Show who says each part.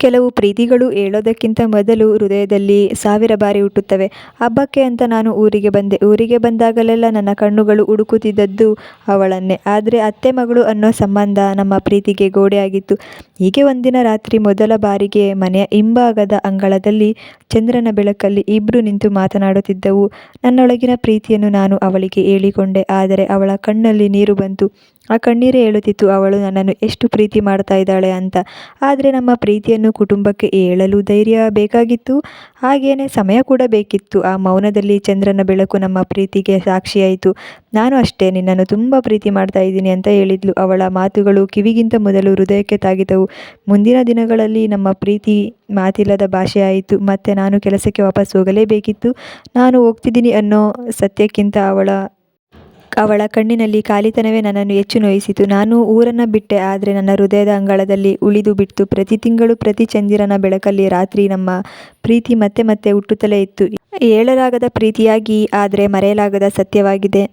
Speaker 1: ಕೆಲವು ಪ್ರೀತಿಗಳು ಹೇಳೋದಕ್ಕಿಂತ ಮೊದಲು ಹೃದಯದಲ್ಲಿ ಸಾವಿರ ಬಾರಿ ಹುಟ್ಟುತ್ತವೆ. ಹಬ್ಬಕ್ಕೆ ಅಂತ ನಾನು ಊರಿಗೆ ಬಂದೆ. ಊರಿಗೆ ಬಂದಾಗಲೆಲ್ಲ ನನ್ನ ಕಣ್ಣುಗಳು ಹುಡುಕುತ್ತಿದ್ದದ್ದು ಅವಳನ್ನೇ. ಆದರೆ ಅತ್ತೆ ಮಗಳು ಅನ್ನೋ ಸಂಬಂಧ ನಮ್ಮ ಪ್ರೀತಿಗೆ ಗೋಡೆಯಾಗಿತ್ತು. ಹೀಗೆ ಒಂದಿನ ರಾತ್ರಿ ಮೊದಲ ಬಾರಿಗೆ ಮನೆಯ ಹಿಂಭಾಗದ ಅಂಗಳದಲ್ಲಿ ಚಂದ್ರನ ಬೆಳಕಲ್ಲಿ ಇಬ್ರು ನಿಂತು ಮಾತನಾಡುತ್ತಿದ್ದೆವು. ನನ್ನೊಳಗಿನ ಪ್ರೀತಿಯನ್ನು ನಾನು ಅವಳಿಗೆ ಹೇಳಿಕೊಂಡೆ. ಆದರೆ ಅವಳ ಕಣ್ಣಲ್ಲಿ ನೀರು ಬಂತು. ಆ ಕಣ್ಣೀರೇ ಹೇಳುತ್ತಿತ್ತು ಅವಳು ನನ್ನನ್ನು ಎಷ್ಟು ಪ್ರೀತಿ ಮಾಡ್ತಾ ಇದ್ದಾಳೆ ಅಂತ. ಆದರೆ ನಮ್ಮ ಪ್ರೀತಿಯನ್ನು ಕುಟುಂಬಕ್ಕೆ ಹೇಳಲು ಧೈರ್ಯ ಬೇಕಾಗಿತ್ತು, ಹಾಗೇನೆ ಸಮಯ ಕೂಡ ಬೇಕಿತ್ತು. ಆ ಮೌನದಲ್ಲಿ ಚಂದ್ರನ ಬೆಳಕು ನಮ್ಮ ಪ್ರೀತಿಗೆ ಸಾಕ್ಷಿಯಾಯಿತು. ನಾನು ಅಷ್ಟೇ, ನಿನ್ನನ್ನು ತುಂಬ ಪ್ರೀತಿ ಮಾಡ್ತಾ ಇದ್ದೀನಿ ಅಂತ ಹೇಳಿದ್ಲು. ಅವಳ ಮಾತುಗಳು ಕಿವಿಗಿಂತ ಮೊದಲು ಹೃದಯಕ್ಕೆ ತಾಗಿದವು. ಮುಂದಿನ ದಿನಗಳಲ್ಲಿ ನಮ್ಮ ಪ್ರೀತಿ ಮಾತಿಲ್ಲದ ಭಾಷೆಯಾಯಿತು. ಮತ್ತೆ ನಾನು ಕೆಲಸಕ್ಕೆ ವಾಪಸ್ ಹೋಗಲೇಬೇಕಿತ್ತು. ನಾನು ಹೋಗ್ತಿದ್ದೀನಿ ಅನ್ನೋ ಸತ್ಯಕ್ಕಿಂತ ಅವಳ ಕಣ್ಣಿನಲ್ಲಿ ಖಾಲಿತನವೇ ನನ್ನನ್ನು ಹೆಚ್ಚು ನೋಯಿಸಿತು. ನಾನು ಊರನ್ನು ಬಿಟ್ಟೆ, ಆದರೆ ನನ್ನ ಹೃದಯದ ಅಂಗಳದಲ್ಲಿ ಉಳಿದು ಬಿಡ್ತು. ಪ್ರತಿ ತಿಂಗಳು ಪ್ರತಿ ಚಂದಿರನ ಬೆಳಕಲ್ಲಿ ರಾತ್ರಿ ನಮ್ಮ ಪ್ರೀತಿ ಮತ್ತೆ ಮತ್ತೆ ಹುಟ್ಟುತ್ತಲೇ ಇತ್ತು. ಹೇಳಲಾಗದ ಪ್ರೀತಿಯಾಗಿ, ಆದರೆ ಮರೆಯಲಾಗದ ಸತ್ಯವಾಗಿದೆ.